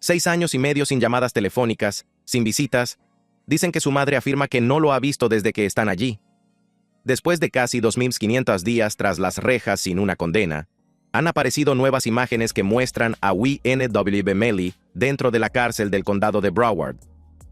6 años y medio sin llamadas telefónicas, sin visitas. Dicen que su madre afirma que no lo ha visto desde que están allí. Después de casi 2.500 días tras las rejas sin una condena, han aparecido nuevas imágenes que muestran a WNW Melly dentro de la cárcel del condado de Broward.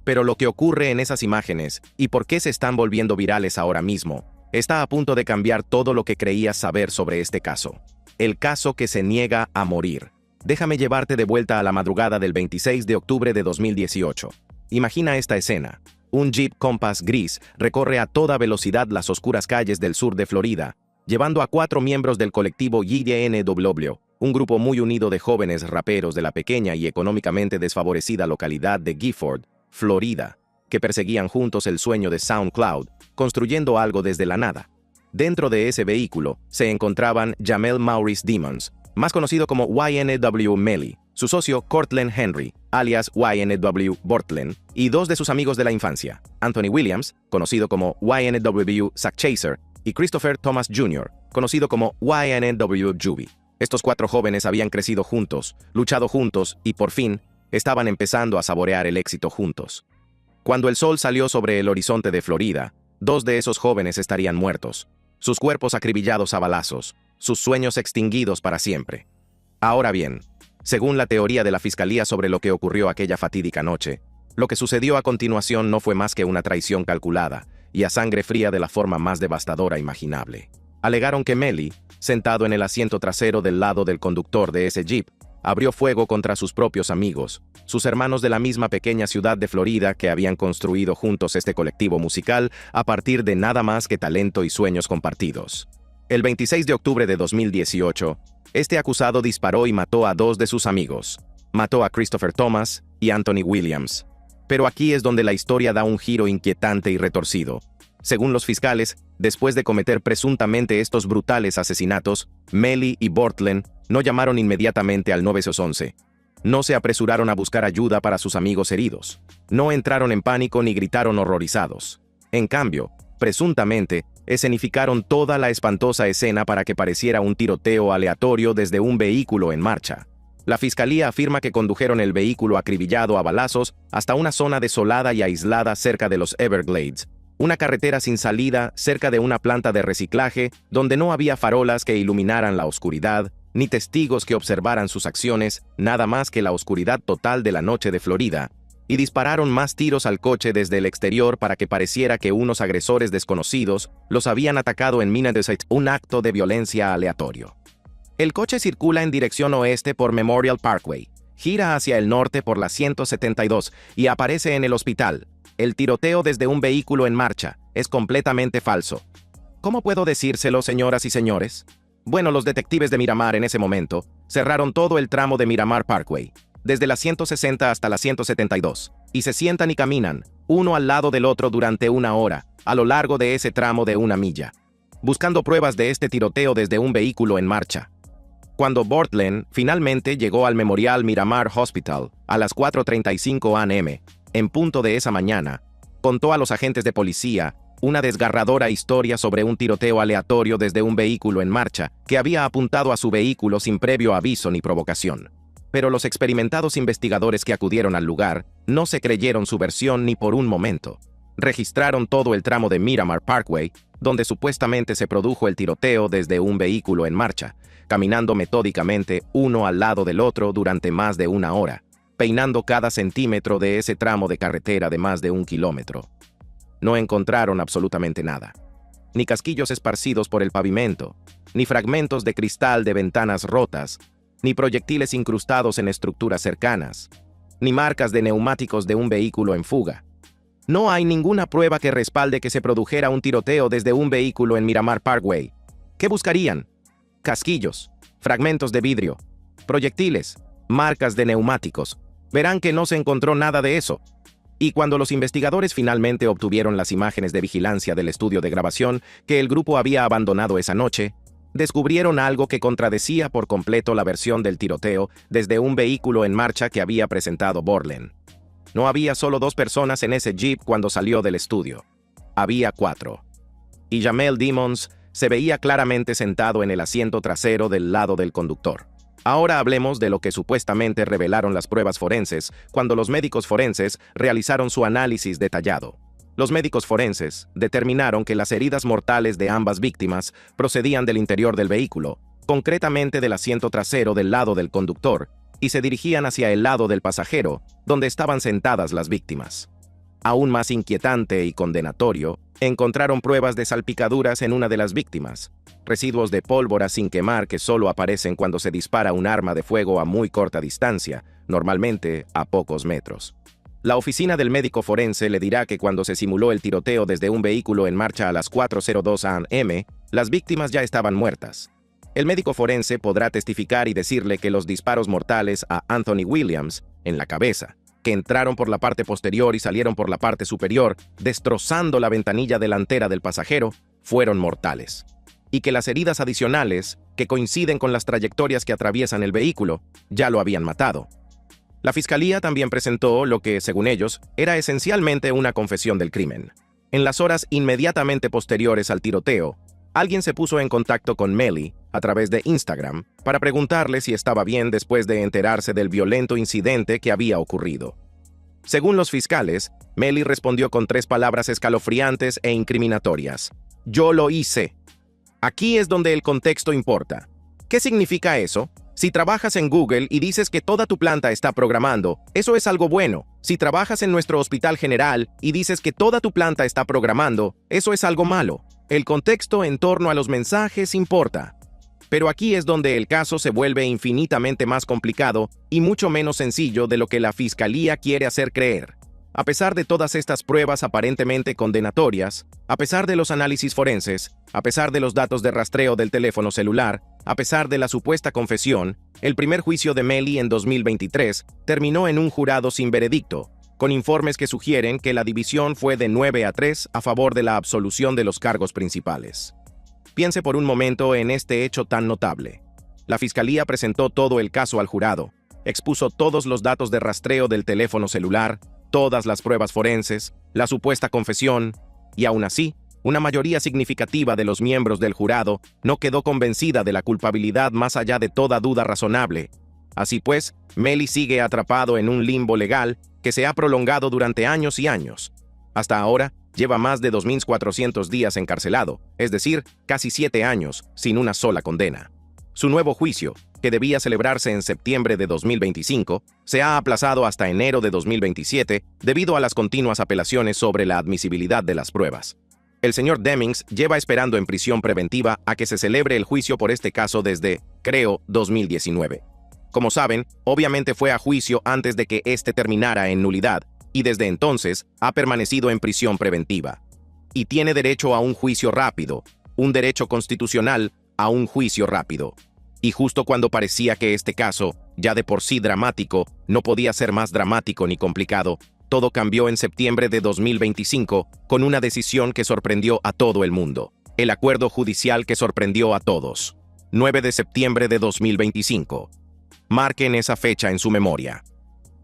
Pero lo que ocurre en esas imágenes, y por qué se están volviendo virales ahora mismo, está a punto de cambiar todo lo que creías saber sobre este caso. El caso que se niega a morir. Déjame llevarte de vuelta a la madrugada del 26 de octubre de 2018. Imagina esta escena. Un Jeep Compass gris recorre a toda velocidad las oscuras calles del sur de Florida, llevando a 4 miembros del colectivo YNW, un grupo muy unido de jóvenes raperos de la pequeña y económicamente desfavorecida localidad de Gifford, Florida, que perseguían juntos el sueño de SoundCloud, construyendo algo desde la nada. Dentro de ese vehículo se encontraban Jamel Maurice Demons, más conocido como YNW Melly, su socio Cortland Henry, alias YNW Bortlen, y 2 de sus amigos de la infancia, Anthony Williams, conocido como YNW Zack Chaser, y Christopher Thomas Jr., conocido como YNW Juby. Estos 4 jóvenes habían crecido juntos, luchado juntos y, por fin, estaban empezando a saborear el éxito juntos. Cuando el sol salió sobre el horizonte de Florida, 2 de esos jóvenes estarían muertos, sus cuerpos acribillados a balazos, sus sueños extinguidos para siempre. Ahora bien, según la teoría de la fiscalía sobre lo que ocurrió aquella fatídica noche, lo que sucedió a continuación no fue más que una traición calculada y a sangre fría de la forma más devastadora imaginable. Alegaron que Melly, sentado en el asiento trasero del lado del conductor de ese jeep, abrió fuego contra sus propios amigos, sus hermanos de la misma pequeña ciudad de Florida que habían construido juntos este colectivo musical a partir de nada más que talento y sueños compartidos. El 26 de octubre de 2018, este acusado disparó y mató a 2 de sus amigos. Mató a Christopher Thomas y Anthony Williams. Pero aquí es donde la historia da un giro inquietante y retorcido. Según los fiscales, después de cometer presuntamente estos brutales asesinatos, Melly y Bortlen no llamaron inmediatamente al 911. No se apresuraron a buscar ayuda para sus amigos heridos. No entraron en pánico ni gritaron horrorizados. En cambio, presuntamente, escenificaron toda la espantosa escena para que pareciera un tiroteo aleatorio desde un vehículo en marcha. La fiscalía afirma que condujeron el vehículo acribillado a balazos hasta una zona desolada y aislada cerca de los Everglades, una carretera sin salida cerca de una planta de reciclaje donde no había farolas que iluminaran la oscuridad, ni testigos que observaran sus acciones, nada más que la oscuridad total de la noche de Florida, y dispararon más tiros al coche desde el exterior para que pareciera que unos agresores desconocidos los habían atacado en Minnesota, un acto de violencia aleatorio. El coche circula en dirección oeste por Memorial Parkway, gira hacia el norte por la 172 y aparece en el hospital. El tiroteo desde un vehículo en marcha es completamente falso. ¿Cómo puedo decírselo, señoras y señores? Bueno, los detectives de Miramar en ese momento cerraron todo el tramo de Miramar Parkway, desde la 160 hasta la 172, y se sientan y caminan, uno al lado del otro durante 1 hora, a lo largo de ese tramo de 1 milla, buscando pruebas de este tiroteo desde un vehículo en marcha. Cuando Bortlen finalmente llegó al Memorial Miramar Hospital a las 4:35 a.m., en punto de esa mañana, contó a los agentes de policía una desgarradora historia sobre un tiroteo aleatorio desde un vehículo en marcha que había apuntado a su vehículo sin previo aviso ni provocación. Pero los experimentados investigadores que acudieron al lugar no se creyeron su versión ni por un momento. Registraron todo el tramo de Miramar Parkway, donde supuestamente se produjo el tiroteo desde un vehículo en marcha, caminando metódicamente uno al lado del otro durante más de 1 hora, peinando cada centímetro de ese tramo de carretera de más de 1 kilómetro. No encontraron absolutamente nada. Ni casquillos esparcidos por el pavimento, ni fragmentos de cristal de ventanas rotas, ni proyectiles incrustados en estructuras cercanas, ni marcas de neumáticos de un vehículo en fuga. No hay ninguna prueba que respalde que se produjera un tiroteo desde un vehículo en Miramar Parkway. ¿Qué buscarían? Casquillos, fragmentos de vidrio, proyectiles, marcas de neumáticos. Verán que no se encontró nada de eso. Y cuando los investigadores finalmente obtuvieron las imágenes de vigilancia del estudio de grabación que el grupo había abandonado esa noche, descubrieron algo que contradecía por completo la versión del tiroteo desde un vehículo en marcha que había presentado Bortlen. No había solo 2 personas en ese jeep cuando salió del estudio. Había 4. Y Jamel Demons se veía claramente sentado en el asiento trasero del lado del conductor. Ahora hablemos de lo que supuestamente revelaron las pruebas forenses cuando los médicos forenses realizaron su análisis detallado. Los médicos forenses determinaron que las heridas mortales de ambas víctimas procedían del interior del vehículo, concretamente del asiento trasero del lado del conductor, y se dirigían hacia el lado del pasajero, donde estaban sentadas las víctimas. Aún más inquietante y condenatorio, encontraron pruebas de salpicaduras en una de las víctimas, residuos de pólvora sin quemar que solo aparecen cuando se dispara un arma de fuego a muy corta distancia, normalmente a pocos metros. La oficina del médico forense le dirá que cuando se simuló el tiroteo desde un vehículo en marcha a las 4:02 a.m., las víctimas ya estaban muertas. El médico forense podrá testificar y decirle que los disparos mortales a Anthony Williams, en la cabeza, que entraron por la parte posterior y salieron por la parte superior, destrozando la ventanilla delantera del pasajero, fueron mortales. Y que las heridas adicionales, que coinciden con las trayectorias que atraviesan el vehículo, ya lo habían matado. La fiscalía también presentó lo que, según ellos, era esencialmente una confesión del crimen. En las horas inmediatamente posteriores al tiroteo, alguien se puso en contacto con Melly a través de Instagram para preguntarle si estaba bien después de enterarse del violento incidente que había ocurrido. Según los fiscales, Melly respondió con 3 palabras escalofriantes e incriminatorias: "Yo lo hice". Aquí es donde el contexto importa. ¿Qué significa eso? Si trabajas en Google y dices que toda tu planta está programando, eso es algo bueno. Si trabajas en nuestro hospital general y dices que toda tu planta está programando, eso es algo malo. El contexto en torno a los mensajes importa. Pero aquí es donde el caso se vuelve infinitamente más complicado y mucho menos sencillo de lo que la fiscalía quiere hacer creer. A pesar de todas estas pruebas aparentemente condenatorias, a pesar de los análisis forenses, a pesar de los datos de rastreo del teléfono celular, a pesar de la supuesta confesión, el primer juicio de Melly en 2023 terminó en un jurado sin veredicto, con informes que sugieren que la división fue de 9-3 a favor de la absolución de los cargos principales. Piense por un momento en este hecho tan notable. La fiscalía presentó todo el caso al jurado, expuso todos los datos de rastreo del teléfono celular, todas las pruebas forenses, la supuesta confesión, y aún así, una mayoría significativa de los miembros del jurado no quedó convencida de la culpabilidad más allá de toda duda razonable. Así pues, Melly sigue atrapado en un limbo legal que se ha prolongado durante años y años. Hasta ahora, lleva más de 2.400 días encarcelado, es decir, casi 7 años, sin una sola condena. Su nuevo juicio, que debía celebrarse en septiembre de 2025, se ha aplazado hasta enero de 2027 debido a las continuas apelaciones sobre la admisibilidad de las pruebas. El señor Demings lleva esperando en prisión preventiva a que se celebre el juicio por este caso desde, creo, 2019. Como saben, obviamente fue a juicio antes de que este terminara en nulidad, y desde entonces ha permanecido en prisión preventiva. Y tiene derecho a un juicio rápido, un derecho constitucional a un juicio rápido. Y justo cuando parecía que este caso, ya de por sí dramático, no podía ser más dramático ni complicado, todo cambió en septiembre de 2025 con una decisión que sorprendió a todo el mundo. El acuerdo judicial que sorprendió a todos. 9 de septiembre de 2025. Marquen esa fecha en su memoria.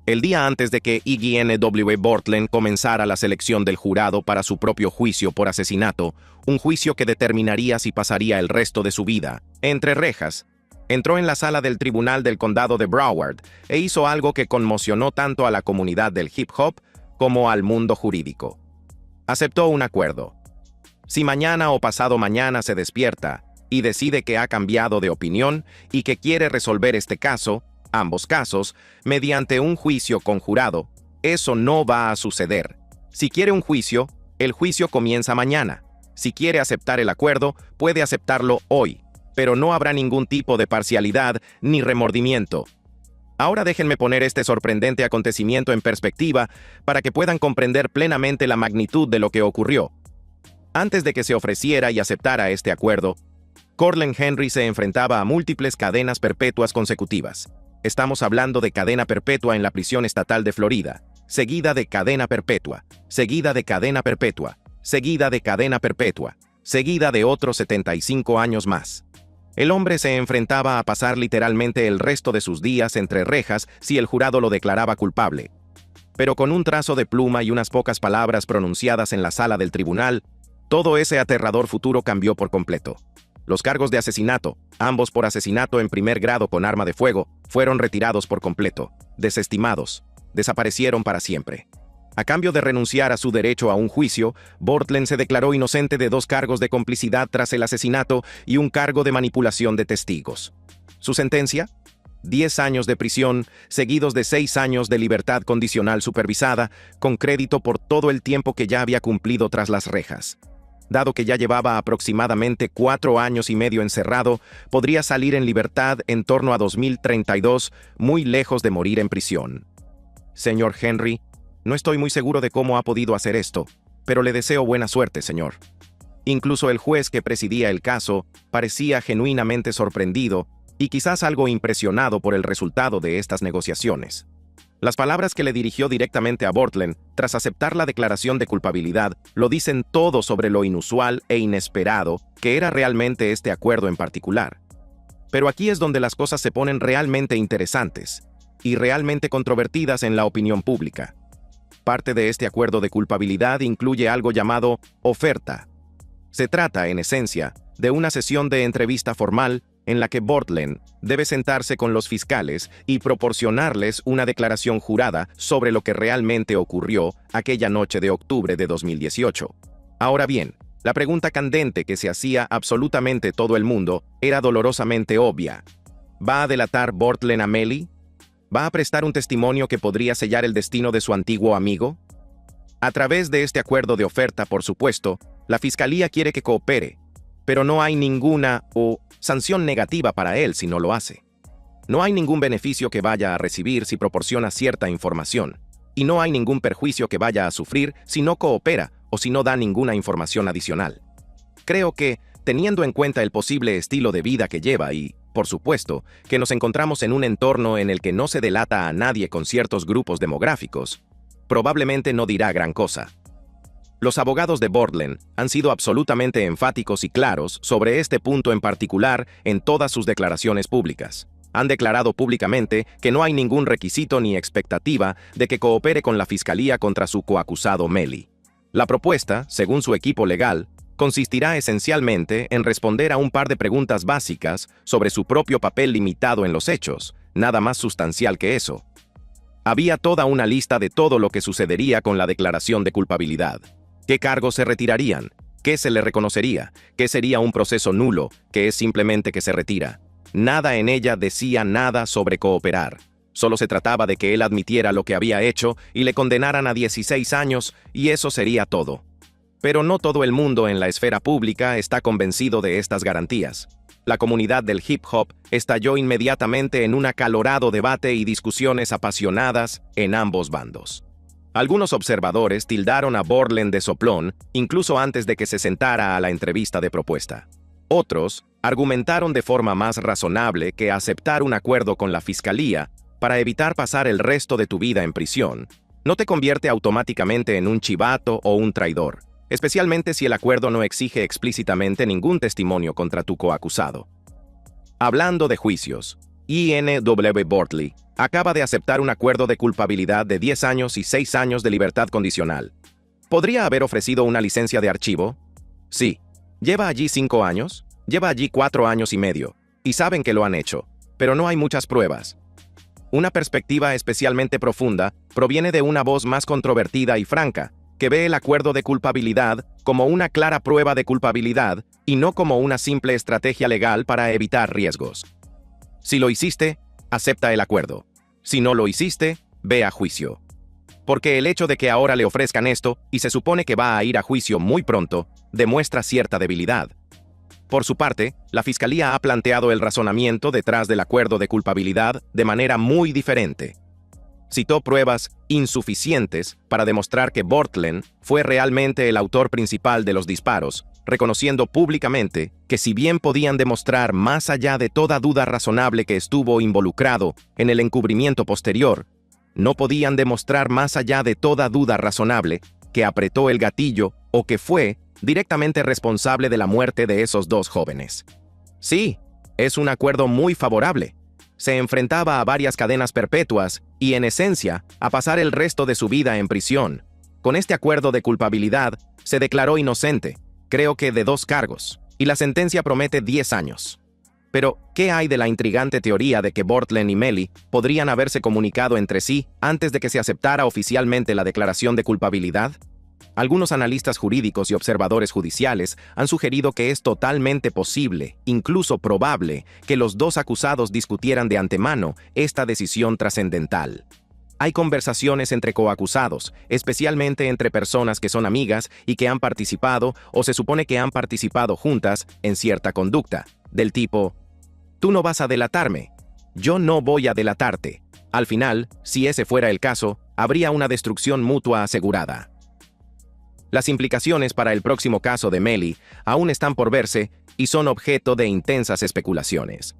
El día antes de que Iggy N.W. Bortlen comenzara la selección del jurado para su propio juicio por asesinato, un juicio que determinaría si pasaría el resto de su vida, entre rejas, entró en la sala del tribunal del condado de Broward e hizo algo que conmocionó tanto a la comunidad del hip hop como al mundo jurídico. Aceptó un acuerdo. Si mañana o pasado mañana se despierta y decide que ha cambiado de opinión y que quiere resolver este caso, ambos casos, mediante un juicio conjurado, eso no va a suceder. Si quiere un juicio, el juicio comienza mañana. Si quiere aceptar el acuerdo, puede aceptarlo hoy, pero no habrá ningún tipo de parcialidad ni remordimiento. Ahora déjenme poner este sorprendente acontecimiento en perspectiva para que puedan comprender plenamente la magnitud de lo que ocurrió. Antes de que se ofreciera y aceptara este acuerdo, Cortland Henry se enfrentaba a múltiples cadenas perpetuas consecutivas. Estamos hablando de cadena perpetua en la prisión estatal de Florida, seguida de cadena perpetua, seguida de cadena perpetua, seguida de cadena perpetua, seguida de otros 75 años más. El hombre se enfrentaba a pasar literalmente el resto de sus días entre rejas si el jurado lo declaraba culpable. Pero con un trazo de pluma y unas pocas palabras pronunciadas en la sala del tribunal, todo ese aterrador futuro cambió por completo. Los cargos de asesinato, ambos por asesinato en primer grado con arma de fuego, fueron retirados por completo, desestimados, desaparecieron para siempre. A cambio de renunciar a su derecho a un juicio, Bortlen se declaró inocente de 2 cargos de complicidad tras el asesinato y un cargo de manipulación de testigos. ¿Su sentencia? 10 años de prisión, seguidos de 6 años de libertad condicional supervisada, con crédito por todo el tiempo que ya había cumplido tras las rejas. Dado que ya llevaba aproximadamente 4 años y medio encerrado, podría salir en libertad en torno a 2032, muy lejos de morir en prisión. Señor Henry, no estoy muy seguro de cómo ha podido hacer esto, pero le deseo buena suerte, señor. Incluso el juez que presidía el caso parecía genuinamente sorprendido y quizás algo impresionado por el resultado de estas negociaciones. Las palabras que le dirigió directamente a Bortlen, tras aceptar la declaración de culpabilidad, lo dicen todo sobre lo inusual e inesperado que era realmente este acuerdo en particular. Pero aquí es donde las cosas se ponen realmente interesantes y realmente controvertidas en la opinión pública. Parte de este acuerdo de culpabilidad incluye algo llamado oferta. Se trata, en esencia, de una sesión de entrevista formal en la que Bortlen debe sentarse con los fiscales y proporcionarles una declaración jurada sobre lo que realmente ocurrió aquella noche de octubre de 2018. Ahora bien, la pregunta candente que se hacía absolutamente todo el mundo era dolorosamente obvia. ¿Va a delatar Bortlen a Mellie? ¿Va a prestar un testimonio que podría sellar el destino de su antiguo amigo? A través de este acuerdo de oferta, por supuesto, la fiscalía quiere que coopere, pero no hay ninguna sanción negativa para él si no lo hace. No hay ningún beneficio que vaya a recibir si proporciona cierta información, y no hay ningún perjuicio que vaya a sufrir si no coopera o si no da ninguna información adicional. Creo que, teniendo en cuenta el posible estilo de vida que lleva y, por supuesto, que nos encontramos en un entorno en el que no se delata a nadie con ciertos grupos demográficos, probablemente no dirá gran cosa. Los abogados de Bortlen han sido absolutamente enfáticos y claros sobre este punto en particular en todas sus declaraciones públicas. Han declarado públicamente que no hay ningún requisito ni expectativa de que coopere con la fiscalía contra su coacusado Mellie. La propuesta, según su equipo legal, consistirá esencialmente en responder a un par de preguntas básicas sobre su propio papel limitado en los hechos, nada más sustancial que eso. Había toda una lista de todo lo que sucedería con la declaración de culpabilidad. ¿Qué cargos se retirarían? ¿Qué se le reconocería? ¿Qué sería un proceso nulo, que es simplemente que se retira? Nada en ella decía nada sobre cooperar. Solo se trataba de que él admitiera lo que había hecho y le condenaran a 16 años, y eso sería todo. Pero no todo el mundo en la esfera pública está convencido de estas garantías. La comunidad del hip hop estalló inmediatamente en un acalorado debate y discusiones apasionadas en ambos bandos. Algunos observadores tildaron a Bortlen de soplón, incluso antes de que se sentara a la entrevista de propuesta. Otros argumentaron de forma más razonable que aceptar un acuerdo con la fiscalía para evitar pasar el resto de tu vida en prisión no te convierte automáticamente en un chivato o un traidor, especialmente si el acuerdo no exige explícitamente ningún testimonio contra tu coacusado. Hablando de juicios, I.N.W. Bortley acaba de aceptar un acuerdo de culpabilidad de 10 años y 6 años de libertad condicional. ¿Podría haber ofrecido una licencia de archivo? Sí. ¿Lleva allí 5 años? Lleva allí 4 años y medio. Y saben que lo han hecho, pero no hay muchas pruebas. Una perspectiva especialmente profunda proviene de una voz más controvertida y franca, que ve el acuerdo de culpabilidad como una clara prueba de culpabilidad y no como una simple estrategia legal para evitar riesgos. Si lo hiciste, acepta el acuerdo. Si no lo hiciste, ve a juicio. Porque el hecho de que ahora le ofrezcan esto, y se supone que va a ir a juicio muy pronto, demuestra cierta debilidad. Por su parte, la Fiscalía ha planteado el razonamiento detrás del acuerdo de culpabilidad de manera muy diferente. Citó pruebas insuficientes para demostrar que Bortlen fue realmente el autor principal de los disparos, reconociendo públicamente que si bien podían demostrar más allá de toda duda razonable que estuvo involucrado en el encubrimiento posterior, no podían demostrar más allá de toda duda razonable que apretó el gatillo o que fue directamente responsable de la muerte de esos 2 jóvenes. Sí, es un acuerdo muy favorable. Se enfrentaba a varias cadenas perpetuas y, en esencia, a pasar el resto de su vida en prisión. Con este acuerdo de culpabilidad, se declaró inocente, creo que de 2 cargos, y la sentencia promete 10 años. Pero, ¿qué hay de la intrigante teoría de que Bortlen y Melly podrían haberse comunicado entre sí antes de que se aceptara oficialmente la declaración de culpabilidad? Algunos analistas jurídicos y observadores judiciales han sugerido que es totalmente posible, incluso probable, que los dos acusados discutieran de antemano esta decisión trascendental. Hay conversaciones entre coacusados, especialmente entre personas que son amigas y que han participado o se supone que han participado juntas en cierta conducta, del tipo: tú no vas a delatarme, yo no voy a delatarte. Al final, si ese fuera el caso, habría una destrucción mutua asegurada. Las implicaciones para el próximo caso de Melly aún están por verse y son objeto de intensas especulaciones.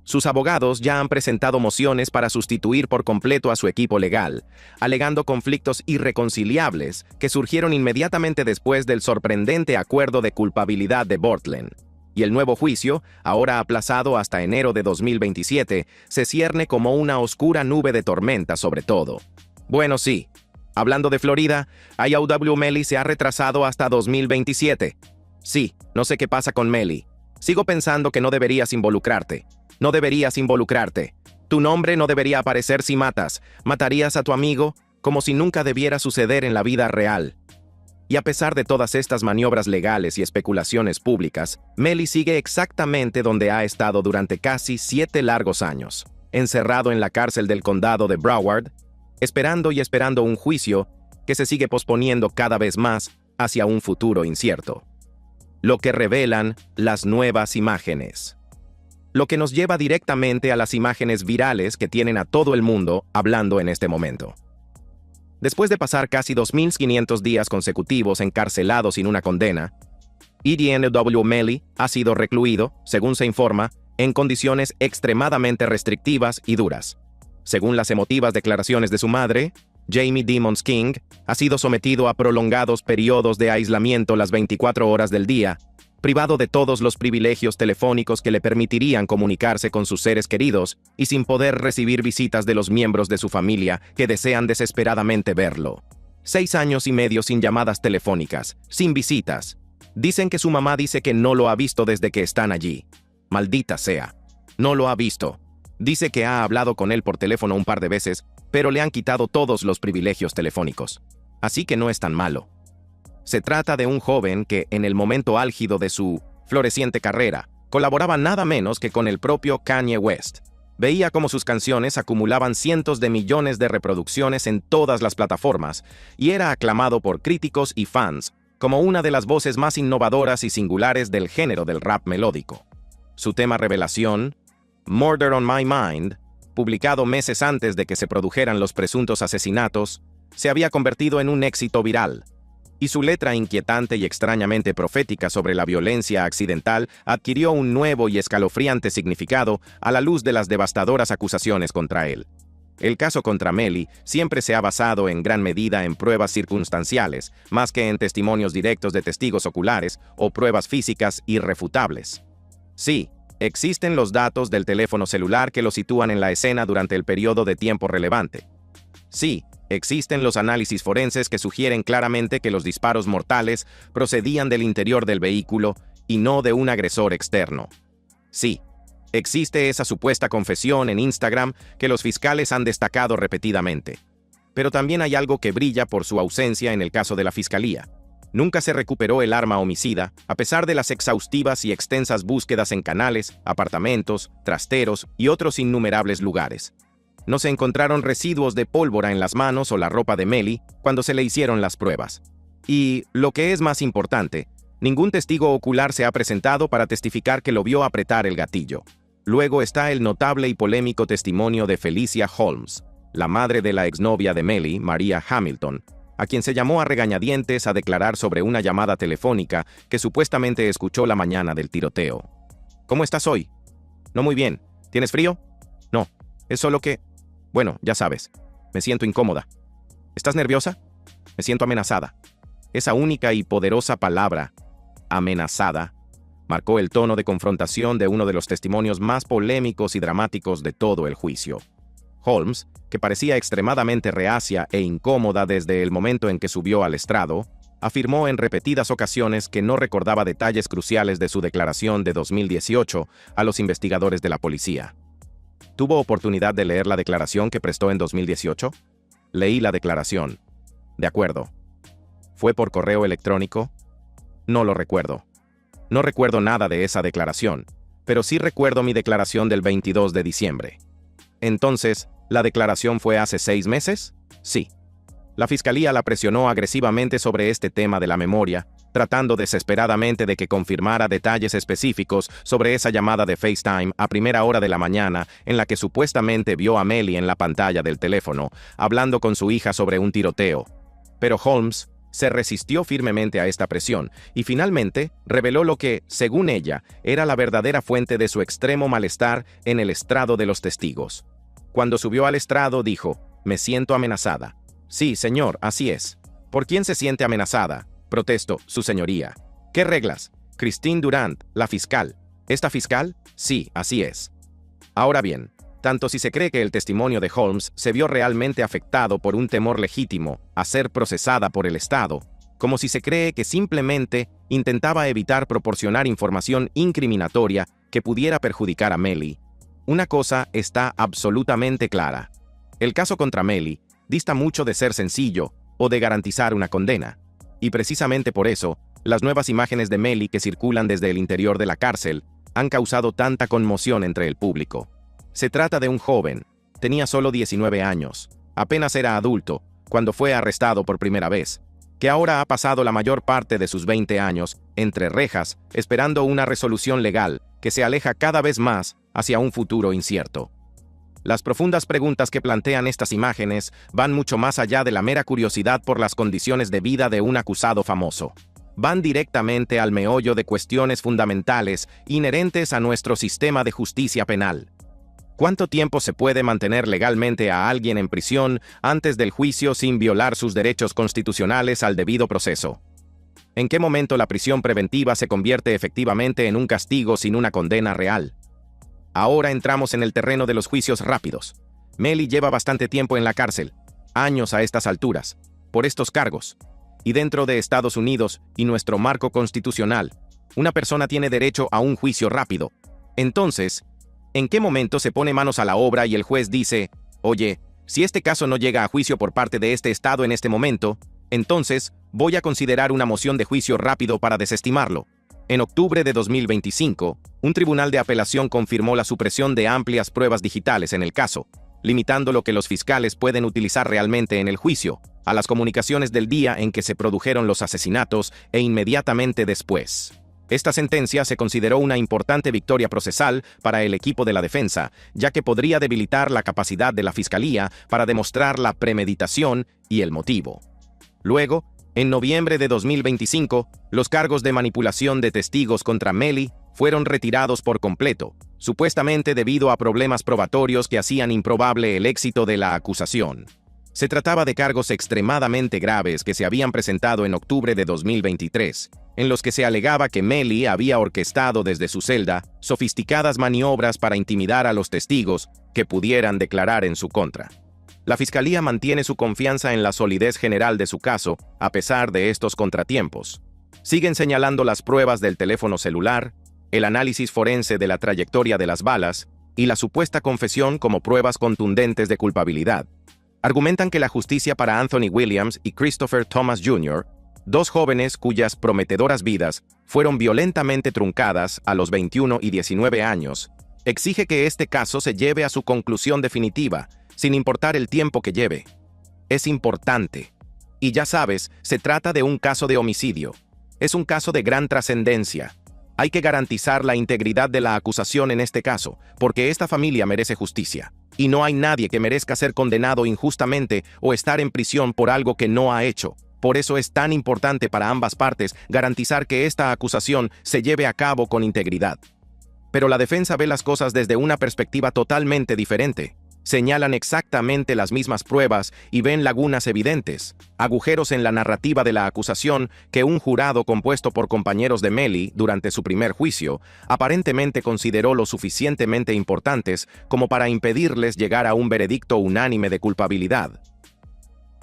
Sus abogados ya han presentado mociones para sustituir por completo a su equipo legal, alegando conflictos irreconciliables que surgieron inmediatamente después del sorprendente acuerdo de culpabilidad de Bortlen. Y el nuevo juicio, ahora aplazado hasta enero de 2027, se cierne como una oscura nube de tormenta sobre todo. Bueno, sí. Hablando de Florida, IOW Melly se ha retrasado hasta 2027. Sí, no sé qué pasa con Melly. Sigo pensando que no deberías involucrarte. No deberías involucrarte. Tu nombre no debería aparecer si matas. Matarías a tu amigo como si nunca debiera suceder en la vida real. Y a pesar de todas estas maniobras legales y especulaciones públicas, Melly sigue exactamente donde ha estado durante casi 7 largos años, encerrado en la cárcel del condado de Broward, esperando y esperando un juicio que se sigue posponiendo cada vez más hacia un futuro incierto. Lo que revelan las nuevas imágenes. Lo que nos lleva directamente a las imágenes virales que tienen a todo el mundo hablando en este momento. Después de pasar casi 2.500 días consecutivos encarcelado sin una condena, IOW Melly ha sido recluido, según se informa, en condiciones extremadamente restrictivas y duras. Según las emotivas declaraciones de su madre, Jamie Demons King ha sido sometido a prolongados periodos de aislamiento las 24 horas del día, privado de todos los privilegios telefónicos que le permitirían comunicarse con sus seres queridos y sin poder recibir visitas de los miembros de su familia que desean desesperadamente verlo. 6 años y medio sin llamadas telefónicas, sin visitas. Dicen que su mamá dice que no lo ha visto desde que están allí. Maldita sea. No lo ha visto. Dice que ha hablado con él por teléfono un par de veces, pero le han quitado todos los privilegios telefónicos. Así que no es tan malo. Se trata de un joven que, en el momento álgido de su floreciente carrera, colaboraba nada menos que con el propio Kanye West. Veía cómo sus canciones acumulaban cientos de millones de reproducciones en todas las plataformas, y era aclamado por críticos y fans como una de las voces más innovadoras y singulares del género del rap melódico. Su tema revelación, Murder on My Mind, publicado meses antes de que se produjeran los presuntos asesinatos, se había convertido en un éxito viral, y su letra inquietante y extrañamente profética sobre la violencia accidental adquirió un nuevo y escalofriante significado a la luz de las devastadoras acusaciones contra él. El caso contra Melly siempre se ha basado en gran medida en pruebas circunstanciales, más que en testimonios directos de testigos oculares o pruebas físicas irrefutables. Sí, existen los datos del teléfono celular que lo sitúan en la escena durante el periodo de tiempo relevante. Sí, existen los análisis forenses que sugieren claramente que los disparos mortales procedían del interior del vehículo y no de un agresor externo. Sí, existe esa supuesta confesión en Instagram que los fiscales han destacado repetidamente. Pero también hay algo que brilla por su ausencia en el caso de la fiscalía. Nunca se recuperó el arma homicida, a pesar de las exhaustivas y extensas búsquedas en canales, apartamentos, trasteros y otros innumerables lugares. No se encontraron residuos de pólvora en las manos o la ropa de Melly cuando se le hicieron las pruebas. Y, lo que es más importante, ningún testigo ocular se ha presentado para testificar que lo vio apretar el gatillo. Luego está el notable y polémico testimonio de Felicia Holmes, la madre de la exnovia de Melly, Maria Hamilton, a quien se llamó a regañadientes a declarar sobre una llamada telefónica que supuestamente escuchó la mañana del tiroteo. ¿Cómo estás hoy? No muy bien. ¿Tienes frío? No. Es solo que... Bueno, ya sabes. Me siento incómoda. ¿Estás nerviosa? Me siento amenazada. Esa única y poderosa palabra, amenazada, marcó el tono de confrontación de uno de los testimonios más polémicos y dramáticos de todo el juicio. Holmes, que parecía extremadamente reacia e incómoda desde el momento en que subió al estrado, afirmó en repetidas ocasiones que no recordaba detalles cruciales de su declaración de 2018 a los investigadores de la policía. ¿Tuvo oportunidad de leer la declaración que prestó en 2018? Leí la declaración. De acuerdo. ¿Fue por correo electrónico? No lo recuerdo. No recuerdo nada de esa declaración, pero sí recuerdo mi declaración del 22 de diciembre. Entonces, ¿la declaración fue hace 6 meses? Sí. La fiscalía la presionó agresivamente sobre este tema de la memoria, tratando desesperadamente de que confirmara detalles específicos sobre esa llamada de FaceTime a primera hora de la mañana en la que supuestamente vio a Melly en la pantalla del teléfono, hablando con su hija sobre un tiroteo. Pero Holmes se resistió firmemente a esta presión y finalmente reveló lo que, según ella, era la verdadera fuente de su extremo malestar en el estrado de los testigos. Cuando subió al estrado dijo: «Me siento amenazada». «Sí, señor, así es». «¿Por quién se siente amenazada?», protestó, su señoría. «¿Qué reglas?». «Christine Durant, la fiscal». ¿Esta fiscal?». «Sí, así es». Ahora bien, tanto si se cree que el testimonio de Holmes se vio realmente afectado por un temor legítimo a ser procesada por el Estado, como si se cree que simplemente intentaba evitar proporcionar información incriminatoria que pudiera perjudicar a Melly, una cosa está absolutamente clara. El caso contra Melly dista mucho de ser sencillo o de garantizar una condena. Y precisamente por eso, las nuevas imágenes de Melly que circulan desde el interior de la cárcel han causado tanta conmoción entre el público. Se trata de un joven, tenía solo 19 años, apenas era adulto cuando fue arrestado por primera vez, que ahora ha pasado la mayor parte de sus 20 años entre rejas esperando una resolución legal que se aleja cada vez más hacia un futuro incierto. Las profundas preguntas que plantean estas imágenes van mucho más allá de la mera curiosidad por las condiciones de vida de un acusado famoso. Van directamente al meollo de cuestiones fundamentales inherentes a nuestro sistema de justicia penal. ¿Cuánto tiempo se puede mantener legalmente a alguien en prisión antes del juicio sin violar sus derechos constitucionales al debido proceso? ¿En qué momento la prisión preventiva se convierte efectivamente en un castigo sin una condena real? Ahora entramos en el terreno de los juicios rápidos. Melly lleva bastante tiempo en la cárcel, años a estas alturas, por estos cargos. Y dentro de Estados Unidos y nuestro marco constitucional, una persona tiene derecho a un juicio rápido. Entonces, ¿en qué momento se pone manos a la obra y el juez dice: «Oye, si este caso no llega a juicio por parte de este estado en este momento, entonces voy a considerar una moción de juicio rápido para desestimarlo»? En octubre de 2025, un tribunal de apelación confirmó la supresión de amplias pruebas digitales en el caso, limitando lo que los fiscales pueden utilizar realmente en el juicio, a las comunicaciones del día en que se produjeron los asesinatos e inmediatamente después. Esta sentencia se consideró una importante victoria procesal para el equipo de la defensa, ya que podría debilitar la capacidad de la fiscalía para demostrar la premeditación y el motivo. Luego, en noviembre de 2025, los cargos de manipulación de testigos contra Melly fueron retirados por completo, supuestamente debido a problemas probatorios que hacían improbable el éxito de la acusación. Se trataba de cargos extremadamente graves que se habían presentado en octubre de 2023, en los que se alegaba que Melly había orquestado desde su celda sofisticadas maniobras para intimidar a los testigos que pudieran declarar en su contra. La Fiscalía mantiene su confianza en la solidez general de su caso, a pesar de estos contratiempos. Siguen señalando las pruebas del teléfono celular, el análisis forense de la trayectoria de las balas y la supuesta confesión como pruebas contundentes de culpabilidad. Argumentan que la justicia para Anthony Williams y Christopher Thomas Jr., dos jóvenes cuyas prometedoras vidas fueron violentamente truncadas a los 21 y 19 años, exige que este caso se lleve a su conclusión definitiva, sin importar el tiempo que lleve. Es importante. Y ya sabes, se trata de un caso de homicidio. Es un caso de gran trascendencia. Hay que garantizar la integridad de la acusación en este caso, porque esta familia merece justicia. Y no hay nadie que merezca ser condenado injustamente o estar en prisión por algo que no ha hecho. Por eso es tan importante para ambas partes garantizar que esta acusación se lleve a cabo con integridad. Pero la defensa ve las cosas desde una perspectiva totalmente diferente. Señalan exactamente las mismas pruebas y ven lagunas evidentes, agujeros en la narrativa de la acusación que un jurado compuesto por compañeros de Melly durante su primer juicio aparentemente consideró lo suficientemente importantes como para impedirles llegar a un veredicto unánime de culpabilidad.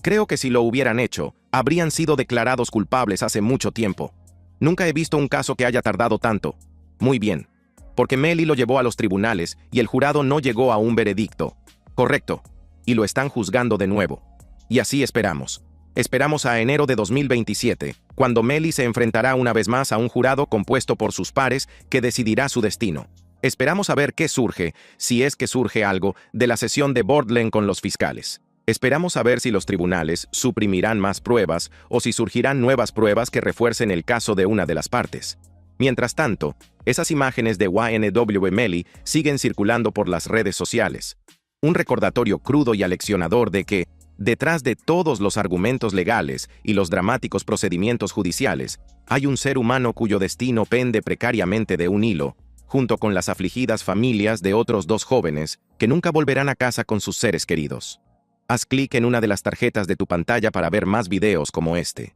Creo que si lo hubieran hecho, habrían sido declarados culpables hace mucho tiempo. Nunca he visto un caso que haya tardado tanto. Muy bien. Porque Melly lo llevó a los tribunales y el jurado no llegó a un veredicto. Correcto. Y lo están juzgando de nuevo. Y así esperamos. Esperamos a enero de 2027, cuando Melly se enfrentará una vez más a un jurado compuesto por sus pares que decidirá su destino. Esperamos a ver qué surge, si es que surge algo, de la sesión de Bordelon con los fiscales. Esperamos a ver si los tribunales suprimirán más pruebas o si surgirán nuevas pruebas que refuercen el caso de una de las partes. Mientras tanto, esas imágenes de YNW Melly siguen circulando por las redes sociales. Un recordatorio crudo y aleccionador de que, detrás de todos los argumentos legales y los dramáticos procedimientos judiciales, hay un ser humano cuyo destino pende precariamente de un hilo, junto con las afligidas familias de otros 2 jóvenes que nunca volverán a casa con sus seres queridos. Haz clic en una de las tarjetas de tu pantalla para ver más videos como este.